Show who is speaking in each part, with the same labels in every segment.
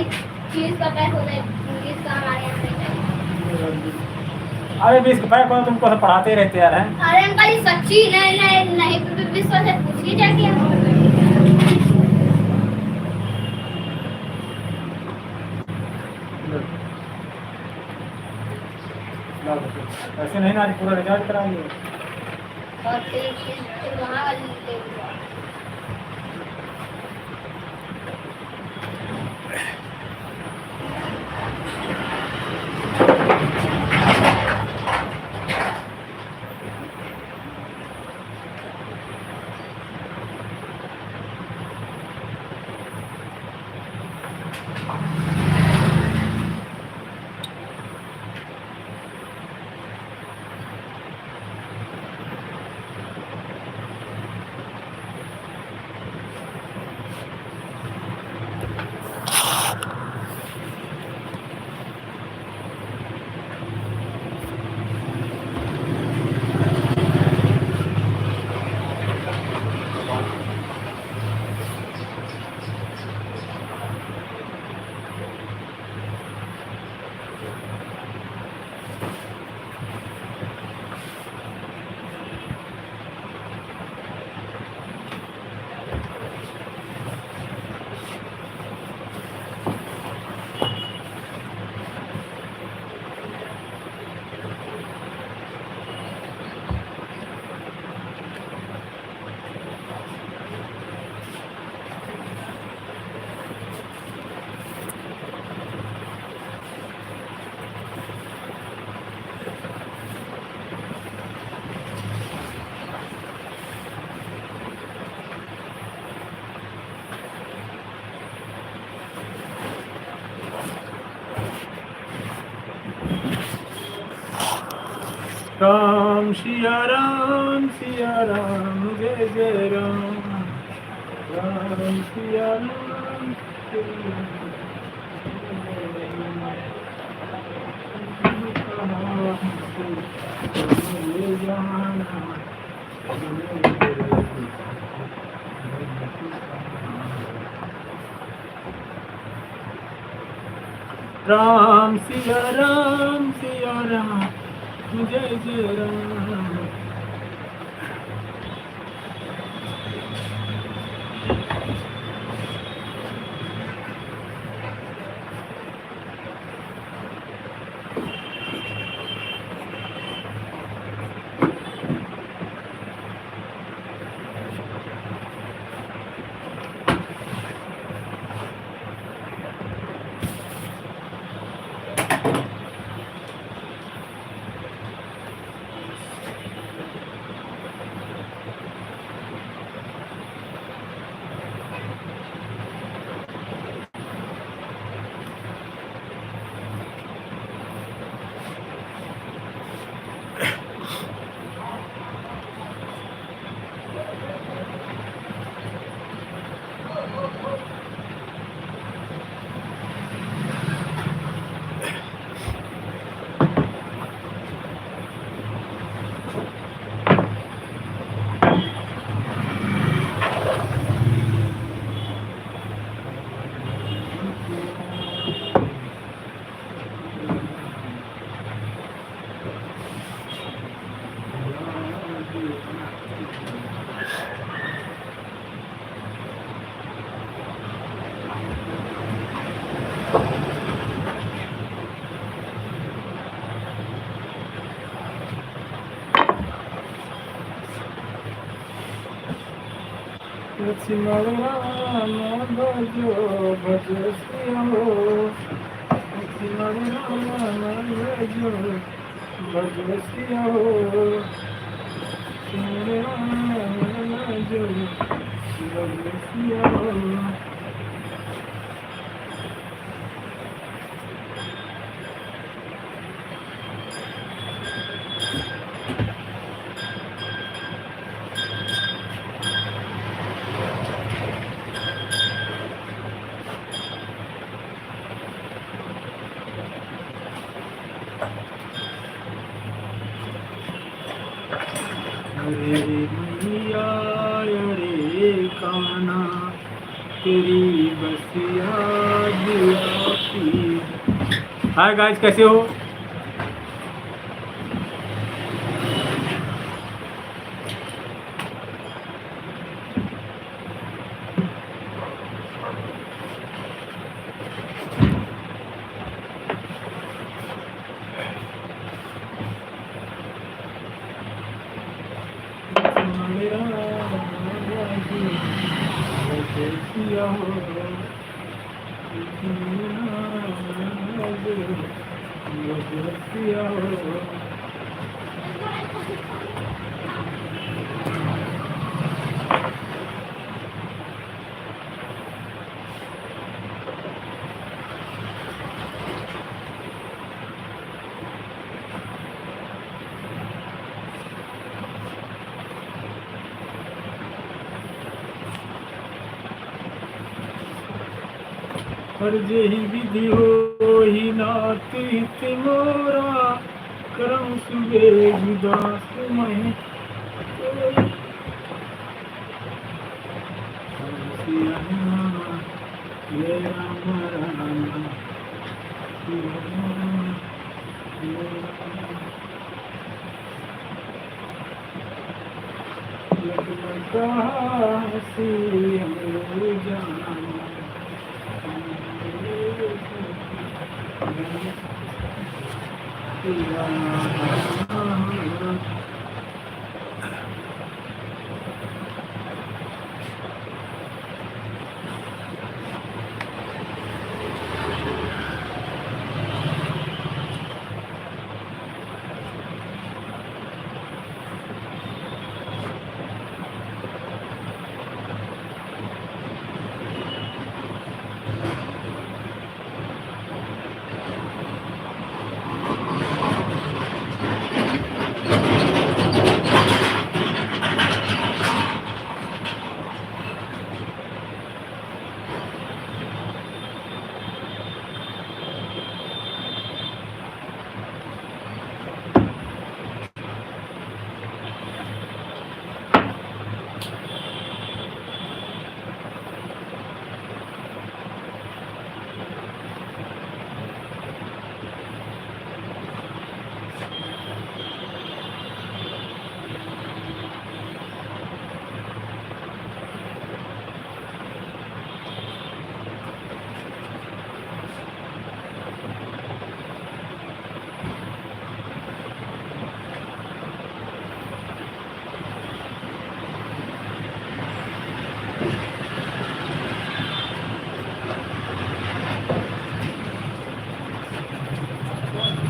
Speaker 1: Fees का pack हो जाए, फीस का हमारे यहाँ नहीं चाहिए।
Speaker 2: अरे 20 रुपए को तुमको तो पढ़ाते रहते यार हैं।
Speaker 1: अरे अंकल ये सच्ची नहीं विश्वास है, पूछिए जाके आप।
Speaker 2: ऐसे नहीं ना, आज पूरा रिचार्ज कराएंगे।
Speaker 1: और फिर वहाँ ले लिया।
Speaker 2: राम सिया राम जय जय राम, राम सिया राम राम सिया राम जय जय राम। लक्ष्मण राम भजो भजो सियो, लक्ष्मण राम भजो भजो सियो, लक्ष्मण राम भजो भजो सियो। रे मैया रे काना तेरी बस याद हाय गाइस, कैसे हो? हर जेहि विधि हो ही नाथ हित मोरा, करम सुबे गुदास महे ये राम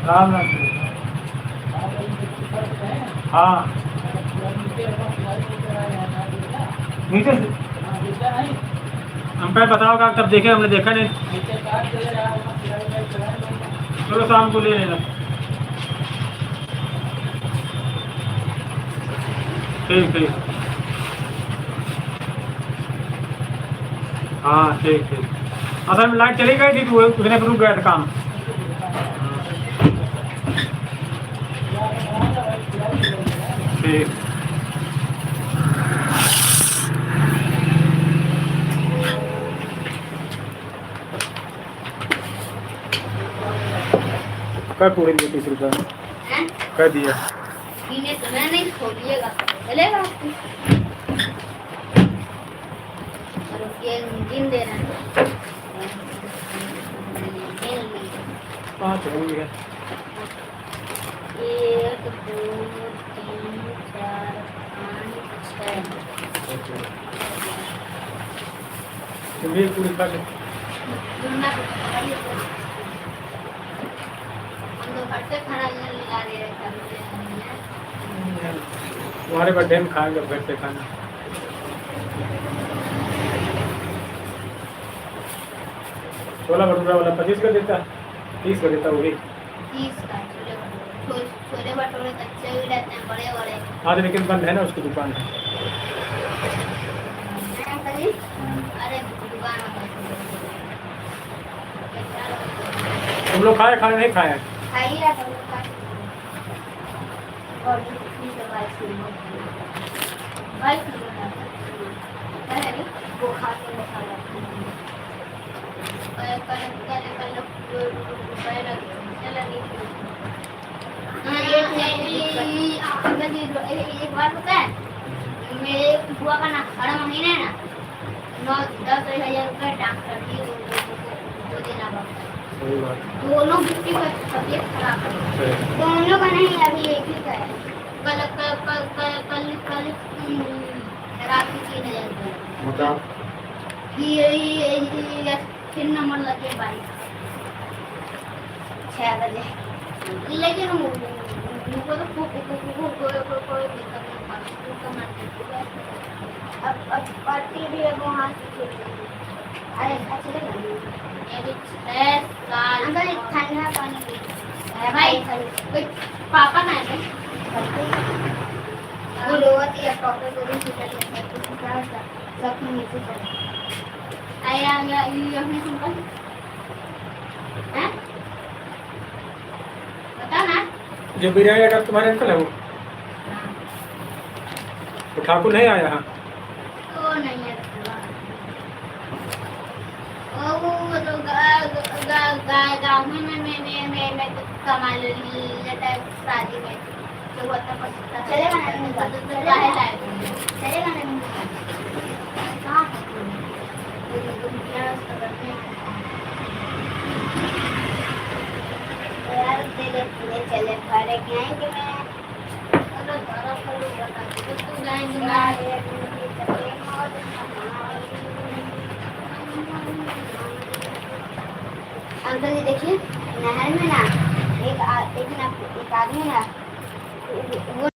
Speaker 2: राम राम राम। हाँ नीचे हम पे बताओगा तब देखे, हमने देखा नहीं। चलो शाम को ले लेना। ठीक ठीक। हाँ ठीक ठीक। असल में लाइट चली गई थी तो उसने रुक गया था काम। ठीक। कर पूरे 30 रुपये कर दिया।
Speaker 1: इन्हें तो मैं नहीं खोलिएगा, चलेगा आपको? और ये गिन दे रहा है।
Speaker 2: 5 हो गया।
Speaker 1: 1 2 3 4 5 6।
Speaker 2: तुम्हें पूरी कर ले।
Speaker 1: दुनिया को खाइए तो हम तो फटके खाना ला दे रहे थे।
Speaker 2: तुम्हारे बर्थडे में खाएंगे घर से खाना। छोला भटूरा वाला 25 का देता, 30 का देता। वही
Speaker 1: 30 का छोले भटूरे कच्चे भी रहते हैं, बड़े बड़े।
Speaker 2: आज लेकिन बंद है ना उसकी दुकान।
Speaker 1: अरे दुकान
Speaker 2: तुम लोग खाए नहीं खाए?
Speaker 1: खाइए और वो खा के मसाला अंकल जी एक बार पता है मेरे बुआ का ना 18 महीने है ना 9-10 हज़ार रुपये डॉक्टर की वो देना पड़ता है।
Speaker 2: सही बात।
Speaker 1: दोनों बच्चे का तबीयत खराब है।
Speaker 2: सही।
Speaker 1: दोनों का नहीं अभी एक ही का है। कल कल कल कल कल कल रात को 3 हज़ार रुपये
Speaker 2: बताओ।
Speaker 1: ये 3 नंबर लगे बाइक 6 बजे लेकिन उनको तो कोई दिक्कत नहीं पड़ती। अब पार्टी भी है वहाँ से अरे अच्छे लगे ये भी 6 साल अंदर ठंडा पानी है भाई पापा ना है वो रोती है पापा को भी सुनता है सब नीचे चले आया ये अपने सुनता हैं बता ना
Speaker 2: जो बिरयानी अगर तुम्हारे अंकल है वो ठाकुर नहीं आया। हाँ
Speaker 1: वो नहीं है वो तो गाँव में कमा लेता है शादी में तो वो तो चलेगा ना चलेगा ना कहाँ यार तेरे चले खड़े जाएंगे मैं अंकल जी देखिए नहर में ना एक आदमी ना वो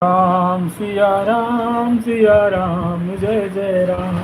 Speaker 2: राम सिया राम जय जय राम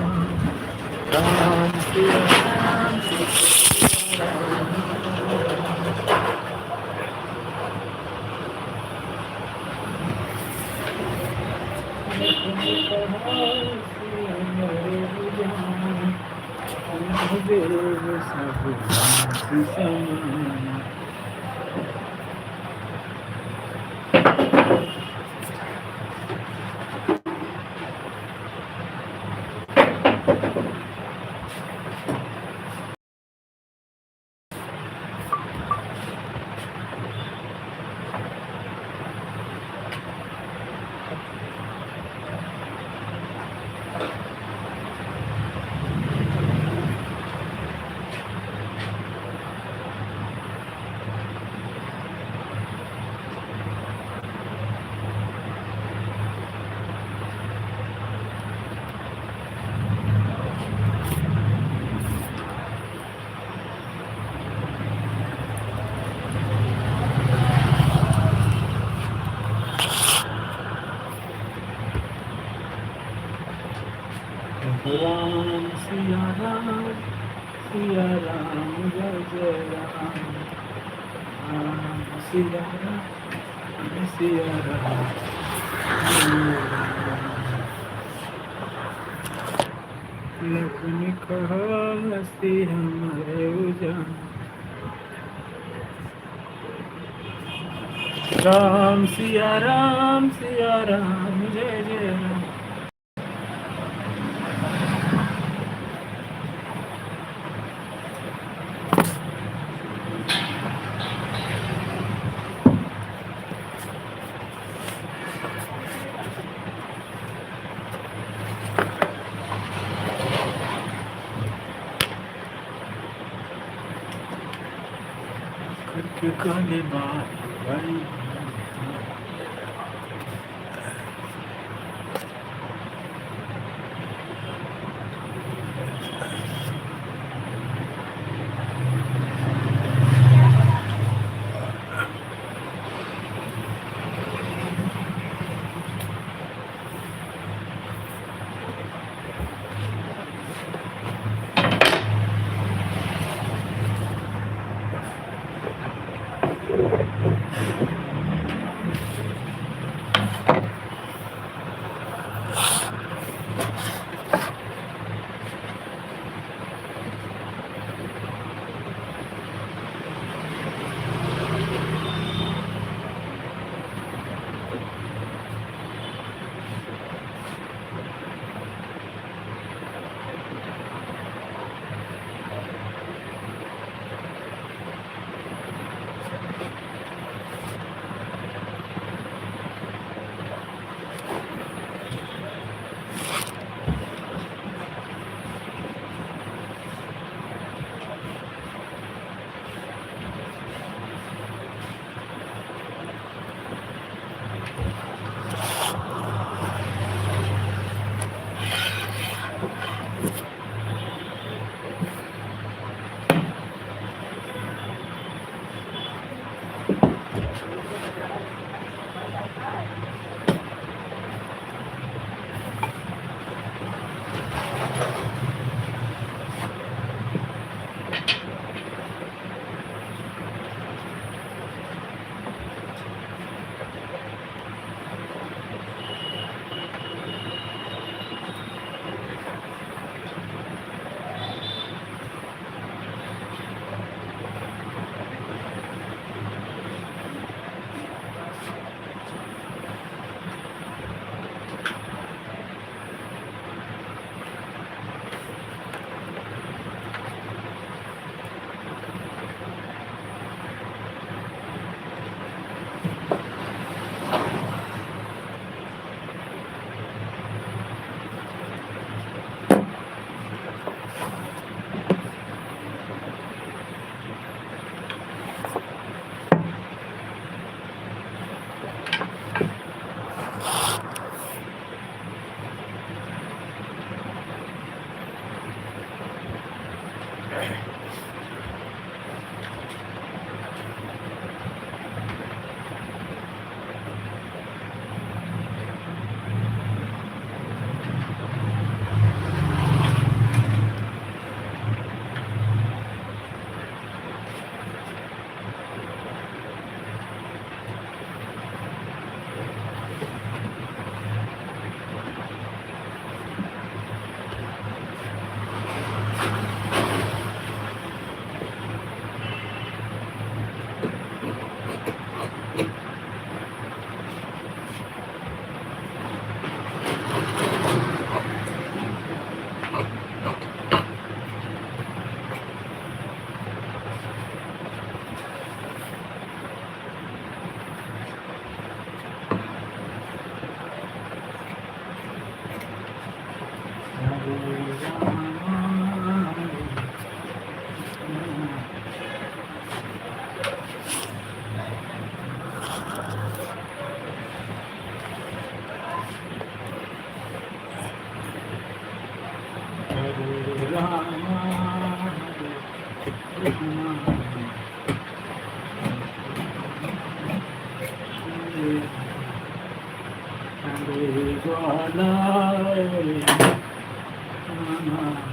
Speaker 2: सिया राम सिया राम जय जय राम सिया राम लखन कहा हस्ती हमारे उजान राम सिया राम जय जय राम करके काले बाल भाई Rama, Hare Krishna, Hare Krishna, Hare Rama.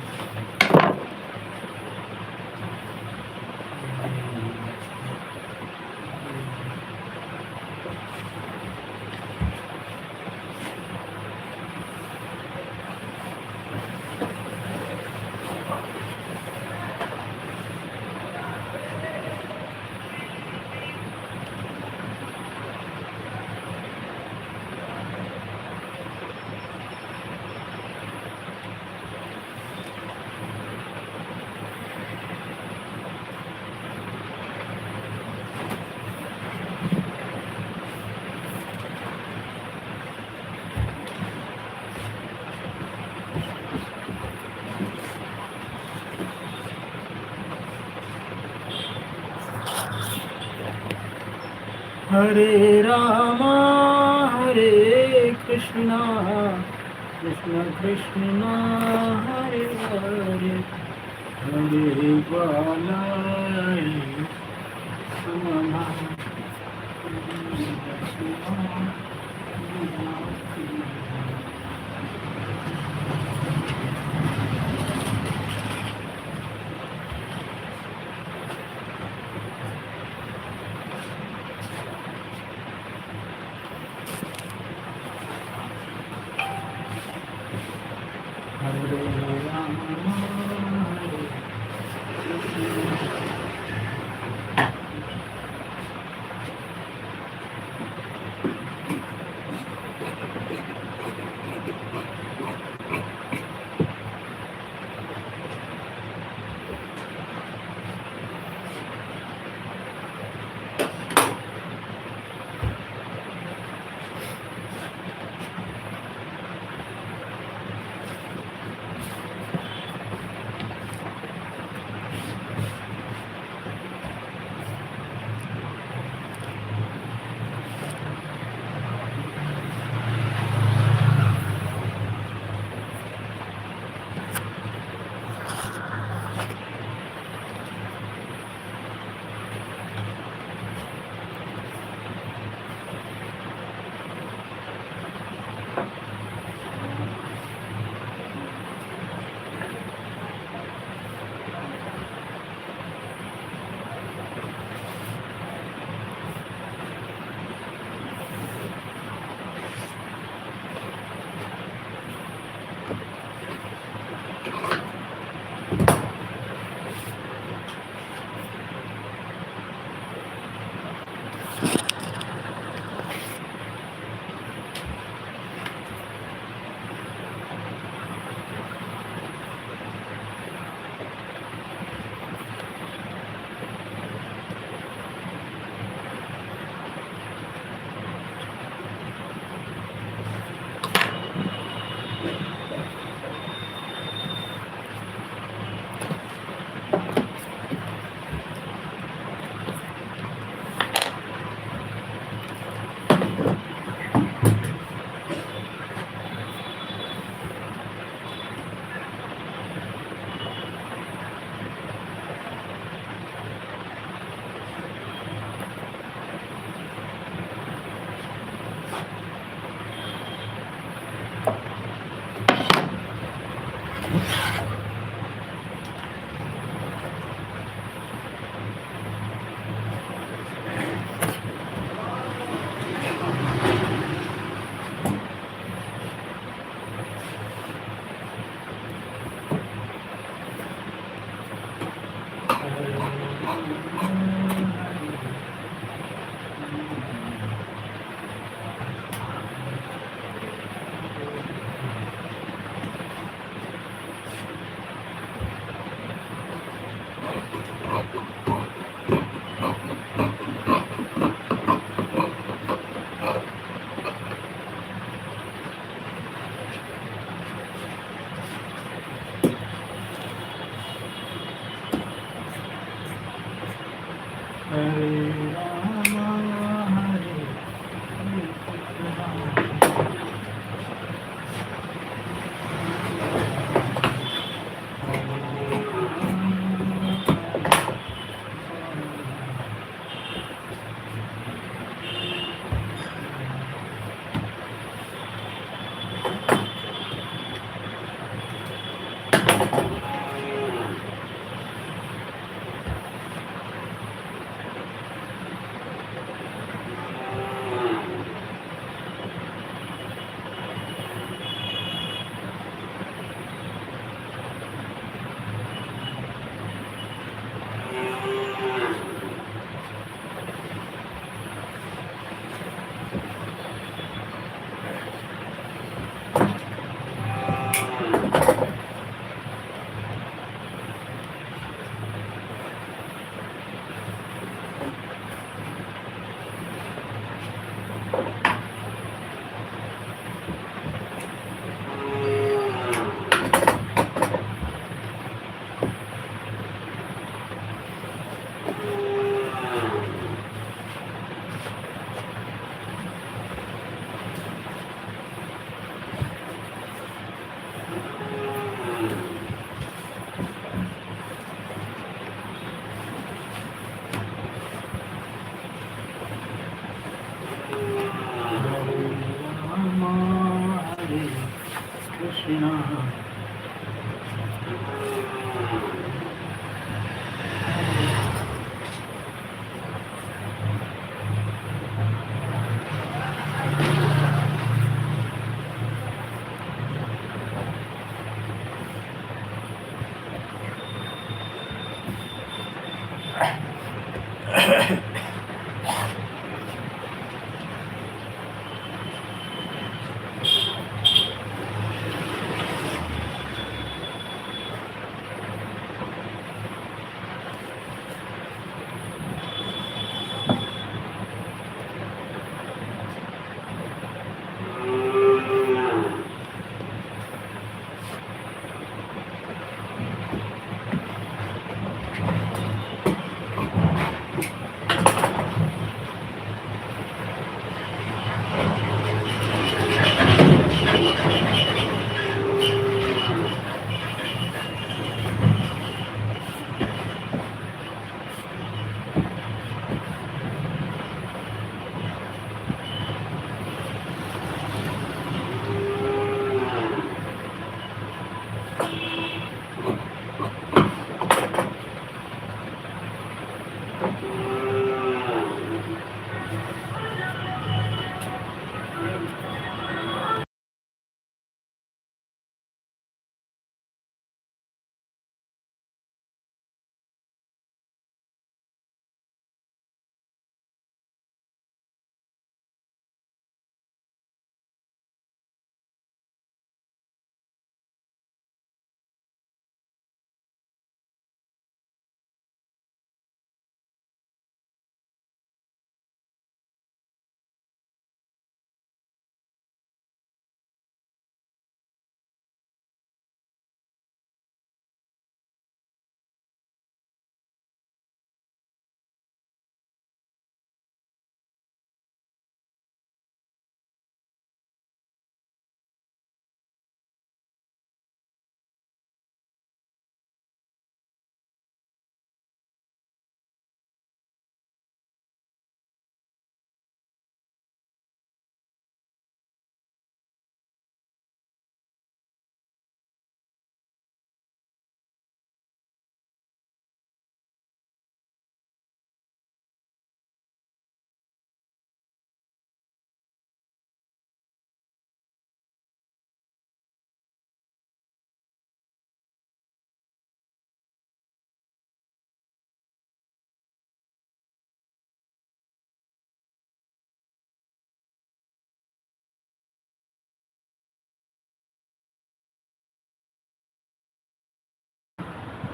Speaker 2: Hare Rama, Hare Krishna, Krishna Krishna, Hare Hare, Hare Rama, Rama,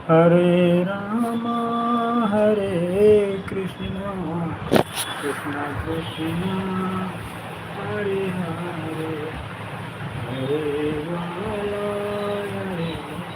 Speaker 2: Hare Rama, Hare Krishna, Krishna Krishna, Hare Hare, Hare Rama, Hare Rama,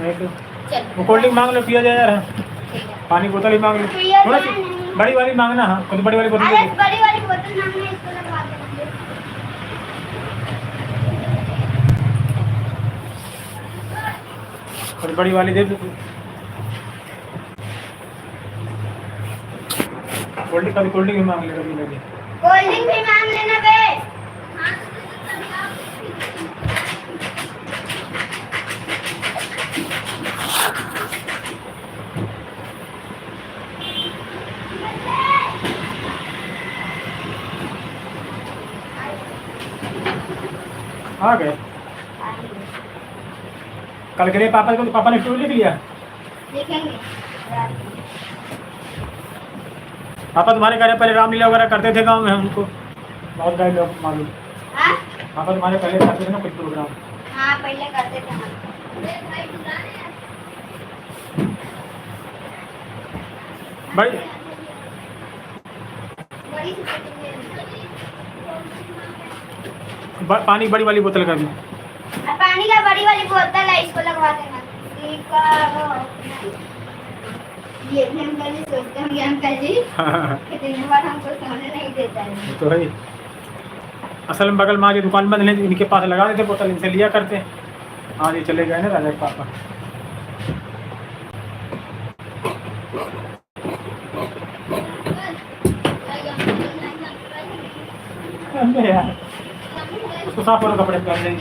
Speaker 2: नहीं तो
Speaker 1: चल
Speaker 2: वो कोल्ड ड्रिंक मांग लो, पिया जाए यार।
Speaker 1: ठीक है।
Speaker 2: पानी बोतल ही मांग लो,
Speaker 1: पिया
Speaker 2: थोड़ा
Speaker 1: जाए
Speaker 2: सी
Speaker 1: नहीं।
Speaker 2: बड़ी वाली मांगना। हाँ खुद बड़ी वाली बोतल
Speaker 1: अरे
Speaker 2: दे दो।
Speaker 1: बड़ी वाली बोतल मांगना, इसको लगवा देना।
Speaker 2: खुद बड़ी वाली दे दो तू। कोल्ड ड्रिंक, कभी कोल्ड ड्रिंक भी मांग ले कभी लगे।
Speaker 1: कोल्ड ड्रिंक भी मांग लेना बे।
Speaker 2: आ गए कल के लिए पापा को, पापा ने स्टोरी लिख लिया।
Speaker 1: देखेंगे।
Speaker 2: पापा तुम्हारे घर पहले रामलीला वगैरह करते थे गांव में, हमको बहुत गाय लोग मालूम।
Speaker 1: हाँ
Speaker 2: पापा तुम्हारे पहले करते थे ना कुछ प्रोग्राम।
Speaker 1: हाँ पहले करते थे हम।
Speaker 2: बड़ी
Speaker 1: बड़ी सी बोतल ले लो।
Speaker 2: पानी बड़ी वाली बोतल कर दो।
Speaker 1: और पानी का बड़ी वाली बोतल है, इसको लगवा देना। ये भी अंकल जी सोचते होंगे, अंकल जी कितनी बार हमको सोने नहीं देता है।
Speaker 2: तो भाई असल में बगल में आज दुकान बंद है, इनके पास लगा देते बोतल, इनसे लिया करते। आज ये चले गए ना राजा के पापा। यार उसको साफ करो, कपड़े पहन लेंगे।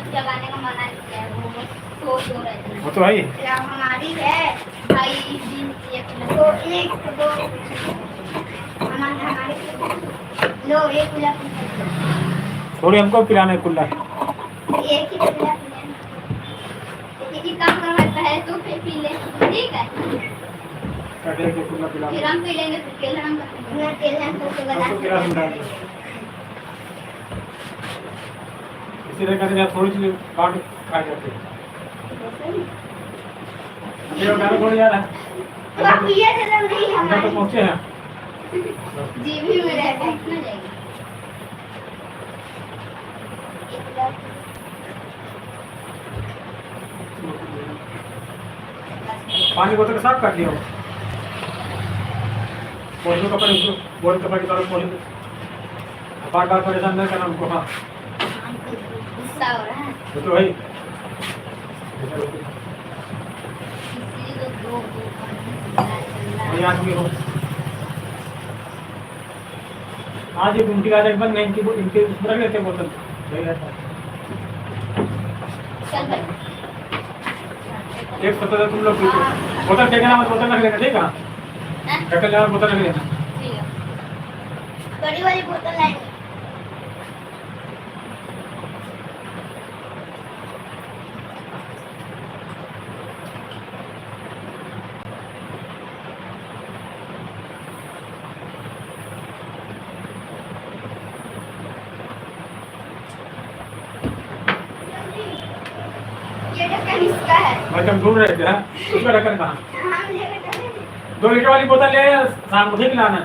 Speaker 1: जगाने का मना किया है, वो सो सो रहे थे।
Speaker 2: वो तो भाई
Speaker 1: क्या हमारी है भाई, तो एक दो हमारे लो, एक गुलाब
Speaker 2: थोड़ी हमको पिलाना है कुल्ला।
Speaker 1: एक ही गुलाब एक ही काम करवाता है, तो फिर पी ले, ठीक है।
Speaker 2: कुल्ला पिला
Speaker 1: फिर हम पी लेंगे, फिर केला हम तो
Speaker 2: हमको पिला दूंगा। इसी तरह कहते हैं थोड़ी सी काट खा जाते हैं। ये गाना थोड़ी यार है,
Speaker 1: तो आप ये जरूर नहीं
Speaker 2: हम तो
Speaker 1: हमारी
Speaker 2: पहुंचे हैं।
Speaker 1: जी भी में रहता है, इतना जाएगा।
Speaker 2: पानी बोतल साफ कर दिया। पोछ लो कपड़े, उसको बोल कपड़े की तरफ पोछ लो। बार बार परेशान नहीं करना उनको। हाँ
Speaker 1: गुस्सा हो रहा है,
Speaker 2: वो तो भाई
Speaker 1: इसलिए तो दो
Speaker 2: वही आदमी हो। आज ये उनकी आदत बंद नहीं, इनके उसमें रख लेते बोतल। वही रहता है।
Speaker 1: चल भाई।
Speaker 2: एक पता तुम लोग बोतल फेंकना मत, बोतल रख लेना, ठीक है। रखल जाना, बोतल रख लेना।
Speaker 1: ठीक है, बड़ी वाली बोतल लाएंगे। ये ढक्कन इसका है।
Speaker 2: भाई हम दूर रहते हैं, उसका ढक्कन कहाँ?
Speaker 1: हम लेकर चलेंगे।
Speaker 2: 2 लीटर वाली बोतल ले आया, शाम को ठीक लाना।